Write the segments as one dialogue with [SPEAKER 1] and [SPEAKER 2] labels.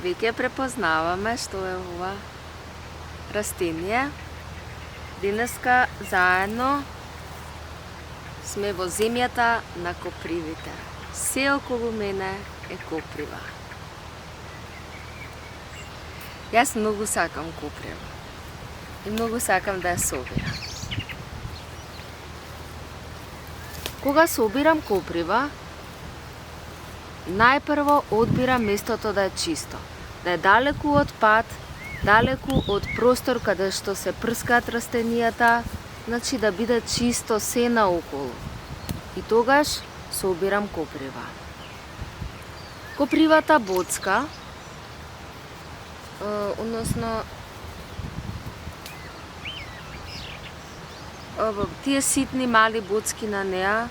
[SPEAKER 1] Веќе препознаваме што е ова растение. Денеска заедно сме во земјата на копривите. Се околу мене е коприва. Јас многу сакам коприва и многу сакам да ја собирам. Кога собирам коприва, најпрво одбирам местото да е чисто, да е далеку од пат, далеку од простор каде што се прскаат растенијата, значи да биде чисто се наоколу. И тогаш собирам коприва. Копривата боцка, односно тие ситни мали боцки на неа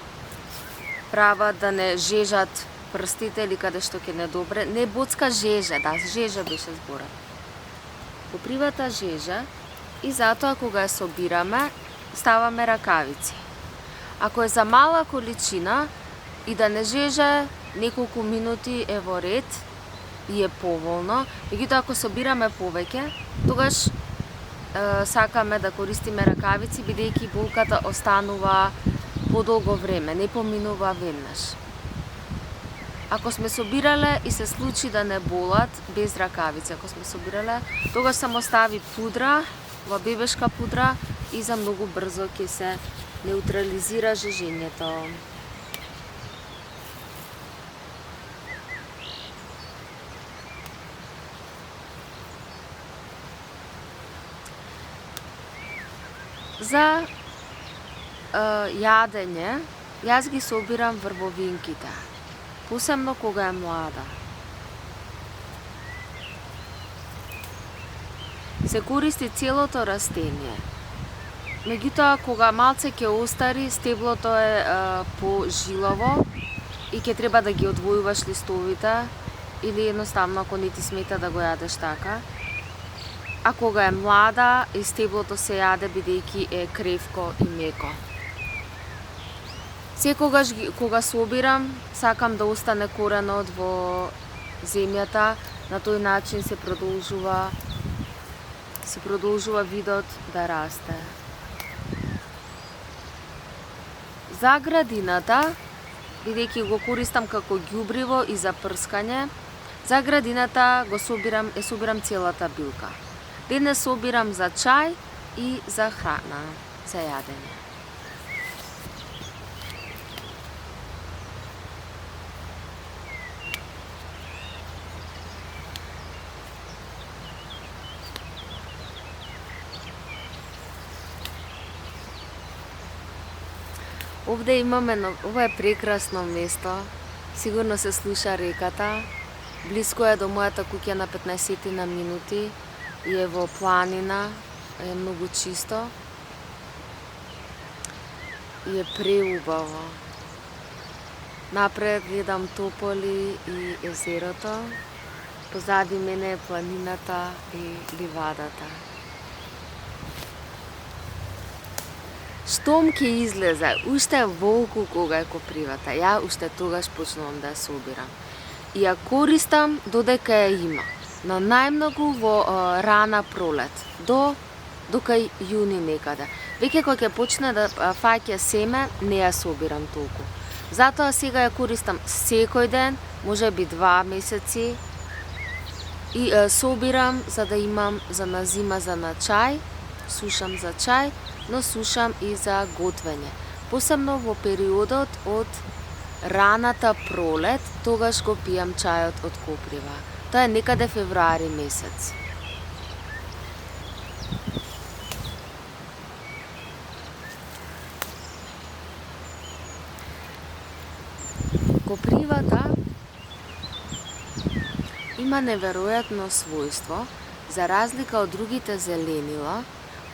[SPEAKER 1] прават да не жежат прстите или каде што ќе не добре. Не, боцка жеже, да, жеже беше зборот. Копривата жеже и затоа кога ја собираме, ставаме ракавици. Ако е за мала количина и да не жеже неколку минути е во ред и е поволно, меѓутоа ако собираме повеќе, тогаш сакаме да користиме ракавици, бидејќи болката останува подолго време, не поминува веднаш. Ако сме собирале и се случи да не болат без ракавици, ако сме собирале, тогаш само стави пудра, ова бебешка пудра и за многу брзо ќе се неутрализира жежењето. За јадење, јас ги собирам врвовинките, посебно кога е млада. Се користи целото растение. Меѓутоа, кога малце ќе остари, стеблото е пожилово и ќе треба да ги одвојуваш листовите или едноставно ако не ти смета да го јадеш така. А кога е млада, и стеблото се јаде бидејќи е кревко и меко. Секогаш кога собирам, сакам да остане коренот во земјата, на тој начин се продолжува видот да расте. За градината, бидејќи го користам како ѓубриво и за прскање, за градината собирам целата билка. Денес собирам за чај и за храна, за јадење. Овде имаме, ова е прекрасно место, сигурно се слуша реката, близко е до мојата куќа на 15 минути и е во планина, е многу чисто и е преубаво. Напред гледам тополи и езерото, позади мене е планината и ливадата. Штом ќе излезе, уште е волку кога е копривата, ја уште тогаш почнувам да ја собирам. И ја користам додека ја има, но најмногу во рана пролет, до кај јуни некаде. Веќе кога ќе почне да фаќа семе, не ја собирам толку. Затоа сега ја користам секој ден, можеби 2 месеци, и собирам за да имам за на зима за на чај, сушам за чај, но сушам и за готвење. Посебно во периодот од раната пролет, тогаш го пијам чајот од коприва. Тоа е некаде февруари месец. Копривата има неверојатно својство, за разлика од другите зеленила,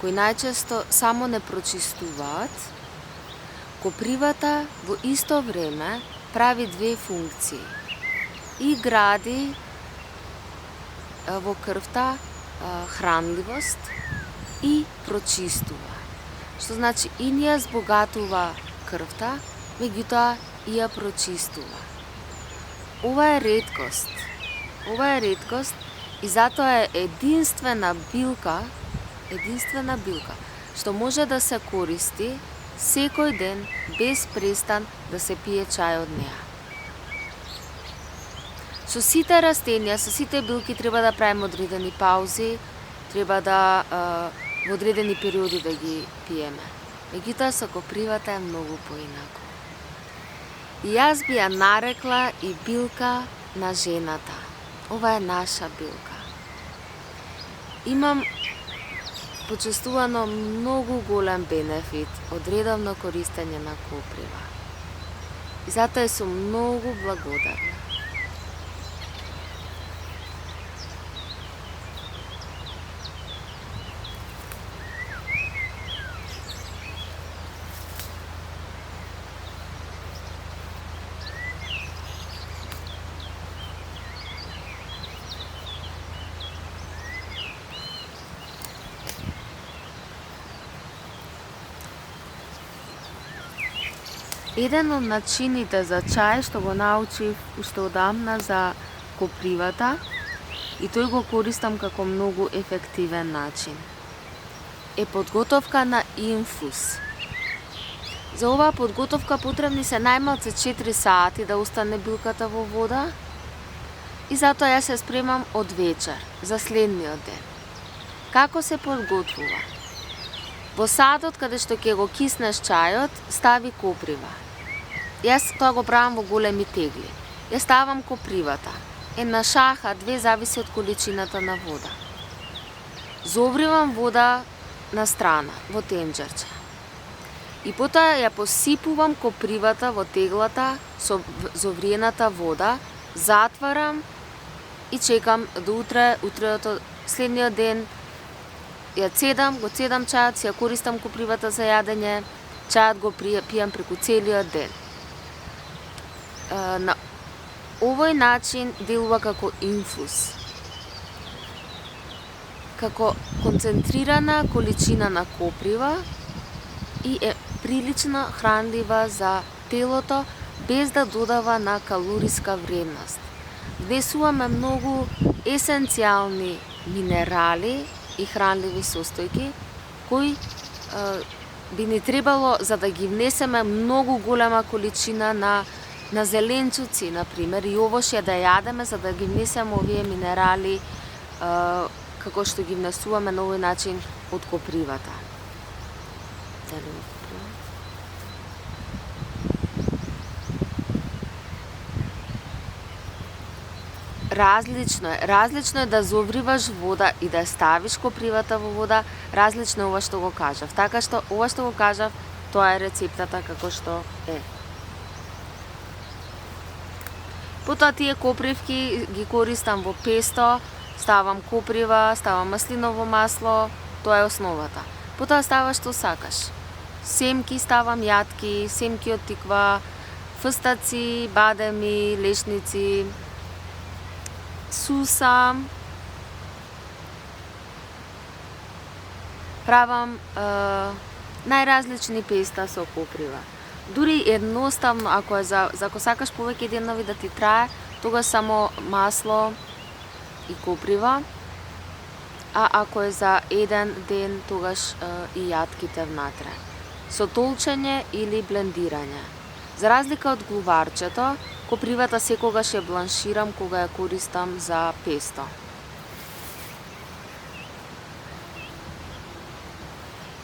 [SPEAKER 1] кои најчесто само не прочистуваат, копривата во исто време прави две функции. И гради во крвта хранливост и прочистува. Што значи и ни ја збогатува крвта, меѓутоа и ја прочистува. Ова е реткост. Ова е реткост и затоа е единствена билка, што може да се користи секој ден без престан да се пие чај од неа. Со сите растенија, со сите билки треба да правиме одредени паузи, треба да во одредени периоди да ги пиеме. Меѓутоа со копривата е многу поинаку. И јас би ја нарекла и билка на жената. Ова е наша билка. Имам почувствувано многу голем бенефит од редовно користење на коприва. И затоа сум многу благодарна. Еден од начините за чај што го научив уште одамна за копривата и тој го користам како многу ефективен начин е подготовка на инфуз. За оваа подготовка потребни се најмалце 4 сати да остане билката во вода и затоа јас се спремам од вечер за следниот ден. Како се подготвува? Во садот каде што ќе го киснеш чајот, стави коприва. Јас тоа го правам во големи тегли. Ја ставам копривата. Една шаха, 2 зависи од количината на вода. Зовривам вода на страна, во тенџерче. И потоа ја посипувам копривата во теглата со зовриената вода, затварам и чекам до утреото, следниот ден го цедам чајот, си ја користам копривата за јадење, чајот го пијам преку целиот ден. На овој начин делува како инфуз, како концентрирана количина на коприва и е прилично хранлива за телото без да додава на калориска вредност. Внесуваме многу есенцијални минерали и хранливи состојки кои би ни требало за да ги внесеме многу голема количина на зеленчуци, например, и овош ја да јадеме за да ги внесеме овие минерали како што ги внесуваме на овој начин од копривата. Различно е да зовриваш вода и да ставиш копривата во вода, различно е ова што го кажав. Така што ова што го кажав, тоа е рецептата како што е. Потоа тие копривки ги користам во песто, ставам коприва, ставам маслиново масло, тоа е основата. Потоа ставаш што сакаш. Семки ставам, јатки, семки од тиква, фстаци, бадеми, лешници, суса. Правам најразлични песта со коприва. Дури едноставно, ако сакаш повеќе денови да ти трае, тогаш само масло и коприва, а ако е за еден ден, тогаш и јатките внатре. Со толчење или блендирање. За разлика од глуварчето, копривата секогаш ја бланширам кога ја користам за песто.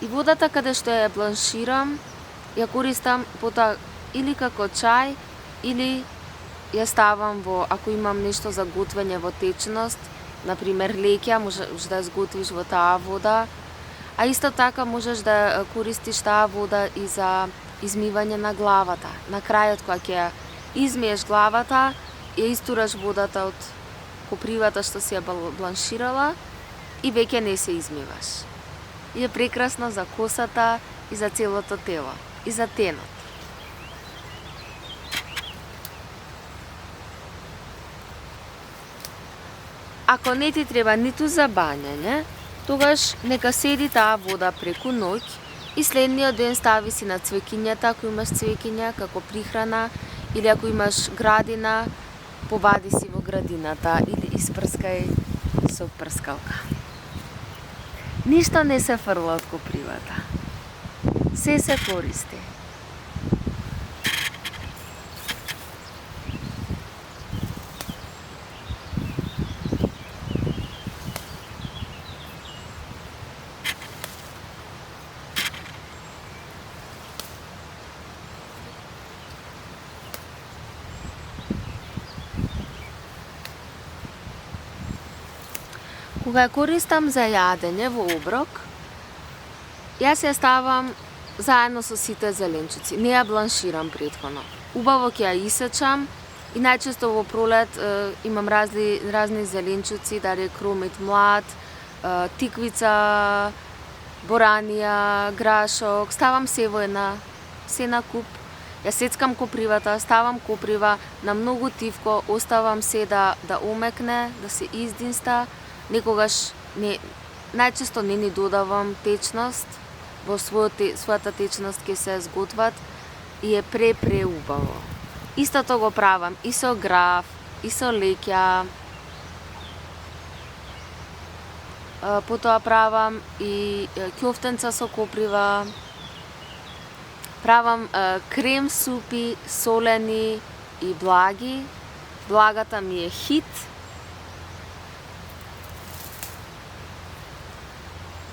[SPEAKER 1] И водата каде што ја бланширам, ја користам потоа или како чај, или ја ставам ако имам нешто за готвење во течност, например леќа, можеш да ја сготвиш во таа вода, а исто така можеш да користиш таа вода и за измивање на главата. На крајот кога ќе ја измиеш главата, ја истураш водата од копривата што си ја бланширала и веќе не се измиваш. И е прекрасно за косата и за целото тело. И за тенот. Ако не ти треба ниту за бањање, тогаш нека седи таа вода преку ноќ и следниот ден стави си на цвеќињата, ако имаш цвеќиња како прихрана, или ако имаш градина, повади си во градината, изпрскај со прскалка. Ништо не се фрла од копривата. Се се користи. Кога ја користам за јадење во оброк, јас ја ставам заедно со сите зеленчуци. Не ја бланширам претходно. Убаво ќе ја исечам и најчесто во пролет имам разни зеленчуци, дали кромит млад, тиквица, боранија, грашок. Ставам се на куп. Ја сецкам копривата, ставам коприва на многу тивко, оставам се да омекне, да се издинста. Најчесто не ни додавам течност, во својата течност ќе се зготват и е пре убаво. Истото го правам и со граф, и со леќа. Потоа правам и ќофтенца со коприва. Правам крем супи, солени и благи. Благата ми е хит.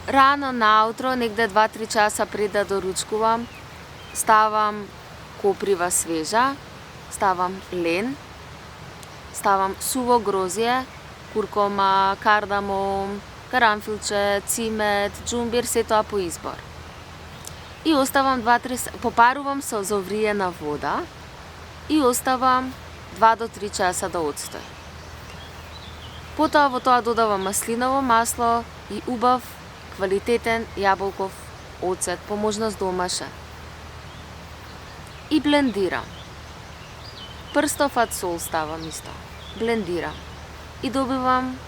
[SPEAKER 1] Рано наутро, негде 2-3 часа пред да доручкувам, ставам коприва свежа, ставам лен, ставам суво грозје, куркума, кардамом, карамфилче, цимет, џумбир, се тоа по избор. И оставам попарувам со зовриена вода и оставам 2 до 3 часа да одстои. Потоа во тоа додавам маслиново масло и убав квалитетен јаболков оцет, по можност домашен. И блендирам. Прстов сол ставам исто. Блендирам. И добивам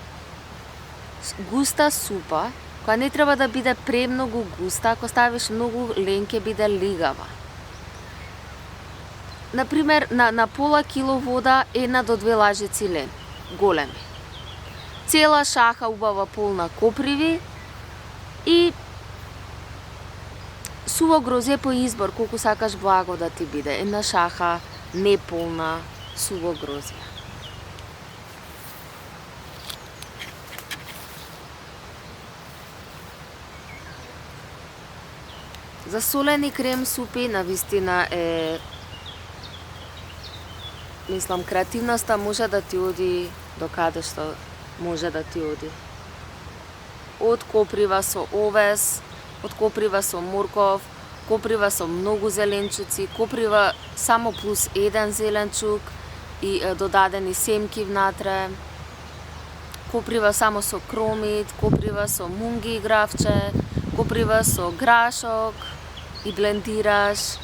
[SPEAKER 1] густа супа, која не треба да биде премногу густа, ако ставиш многу лен ќе биде лигава. Например, на пола кило вода 1 до 2 лажици лен, големи. Цела шаха убава полна коприви и суво грозје по избор, колку сакаш благо да ти биде. 1 шаха неполна суво грозје. За солени крем супи навистина е, мислам, креативноста може да ти оди до каде што може да ти оди. Од коприва со овес, од коприва со морков, коприва со многу зеленчуци, коприва само плюс 1 зеленчук и додадени семки внатре, коприва само со кромит, коприва со мунги и гравче, коприва со грашок и блендираш,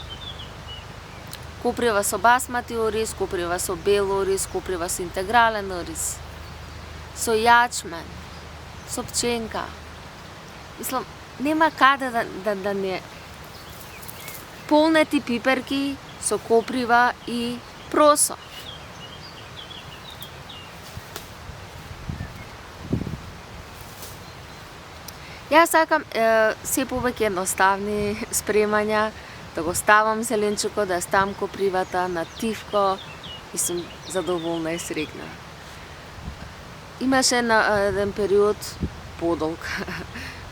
[SPEAKER 1] коприва со басмати ориз, коприва со бел ориз, коприва со интегрален ориз, со јачмен, со пченка. Мислам, нема каде да не полнети пиперки со коприва и просо. Јас сакам се повеќе едноставни спремања, да го ставам зеленчукот, да ставам копривата на тивко и сум задоволна и срекна. Имаше еден период подолг,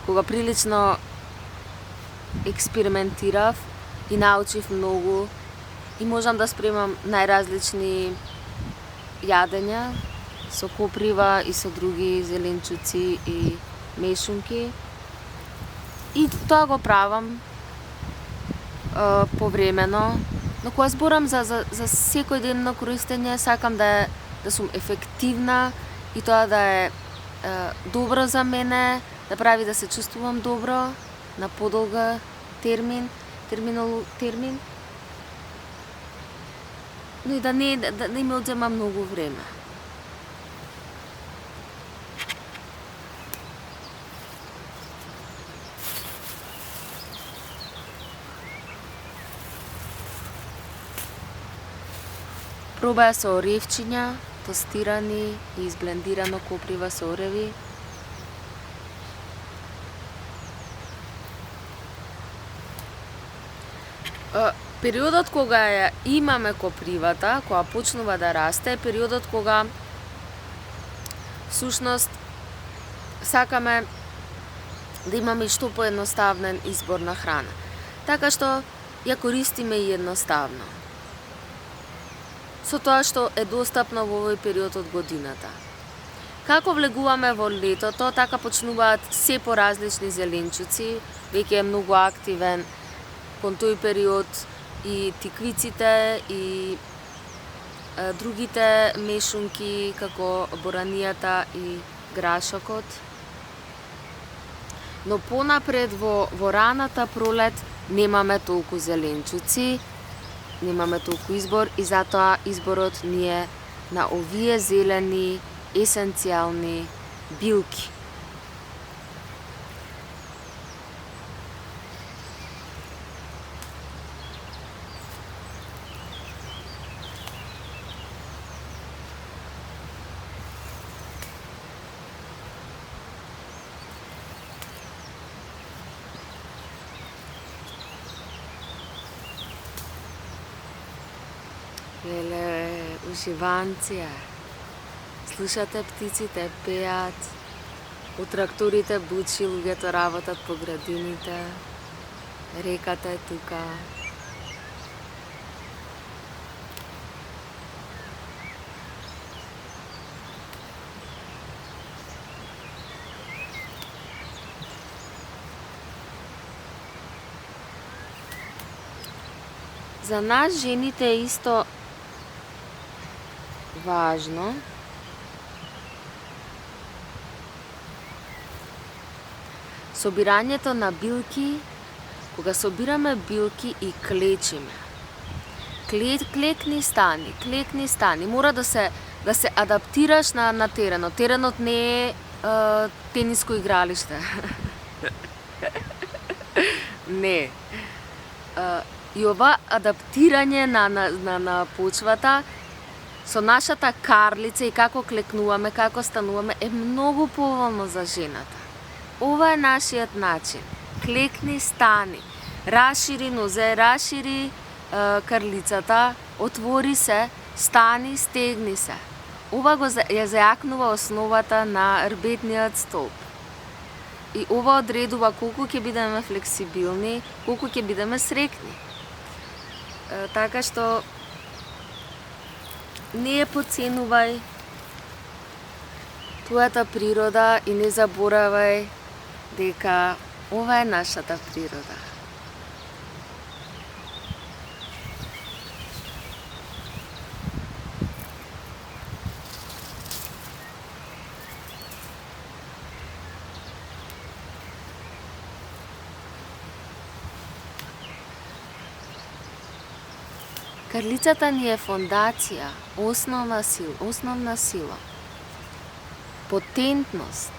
[SPEAKER 1] кога прилично експериментирав и научив многу и можам да спремам најразлични јадења со коприва и со други зеленчуци и мешунки. И тоа го правам повремено, но кога зборам за секојдневно користење, сакам да сум ефективна и тоа да е добро за мене, да прави да се чувствувам добро на подолга термин, но и да не ми одзема многу време. Пробаја со оревчиња, тостирани и изблендирано коприва со ореви. Периодот кога ја имаме копривата, кога почнува да расте, е периодот кога всушност сакаме да имаме и што поедноставнен избор на храна. Така што ја користиме и едноставно. Со тоа што е достапно во овој период од годината. Како влегуваме во летото, така почнуваат се поразлични зеленчуци, веќе е многу активен кон тој период и тиквиците и другите мешунки како боранијата и грашокот. Но понапред во раната пролет немаме толку зеленчуци, немаме толку избор и затоа изборот ни е на овие зелени, есенцијални билки. Леле, уживанција. Слушате птиците пеат, у тракторите бучи, луѓето работат по градините, реката е тука. За нас жените е исто важно собирањето на билки, кога собираме билки и клечиме. Клекни стани. Мора да се адаптираш на теренот. Теренот не е тениско игралиште. Не. И ова адаптирање на почвата со нашата карлица и како клекнуваме, како стануваме е многу поволно за жената. Ова е нашиот начин. Клекни, стани. Расшири нозе, расшири карлицата, отвори се, стани, стегни се. Ова ја зајакнува основата на рбетниот столб. И ова одредува колку ќе бидеме флексибилни, колку ќе бидеме срекни. Така што не ја потценувај твојата природа и не заборавај дека ова е нашата природа. Карлицата ни е фондација, основна сила, потентност.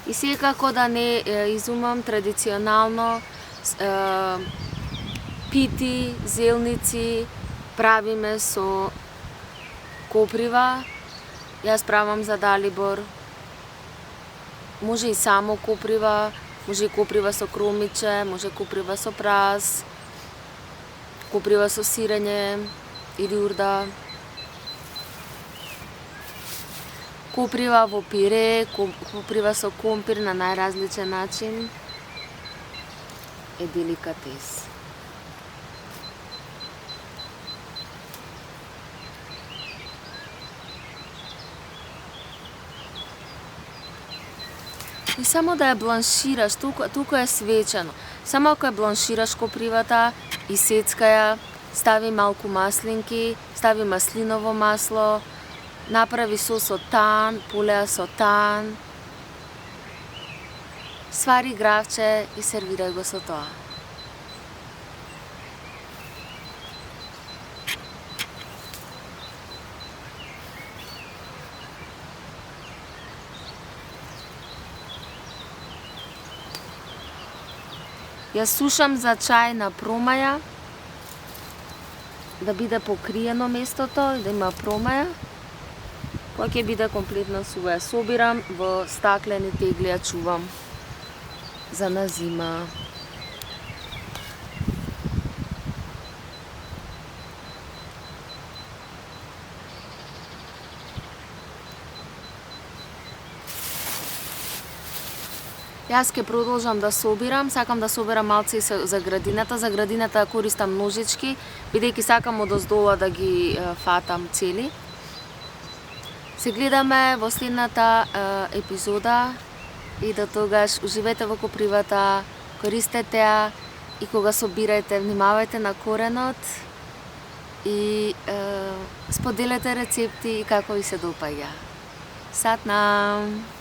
[SPEAKER 1] И секако да не изумам традиционално пити, зелници правиме со коприва. Јас правам за Далибор. Може и само коприва, може и коприва со кромиче, може коприва со прас, коприва со сирење или урда. Коприва во пире, коприва со компир на најразличен начин е деликатес. И само да ја бланшираш, туку е свечено. Само ако ја бланшираш копривата и сецка ја, стави малку маслинки, стави маслиново масло, направи сос од тан, полеа со тан, свари гравче и сервирај го со тоа. Jaz sušam za čaj na promaja, da bide pokrijeno mesto to, da ima promaja. Kak je bide kompletno suhe. Sobiram v stakleni tegli, ja čuvam za na zima. Jaz ke продолжам да собирам, сакам да собирам малце и за градината. За градината користам ножички, бидејќи сакам одоздола да ги фатам цели. Се гледаме во следната епизода и до тогаш уживете во копривата, користете ја и кога собирајте, внимавајте на коренот и споделете рецепти и како ви се допаѓа. Сатнам!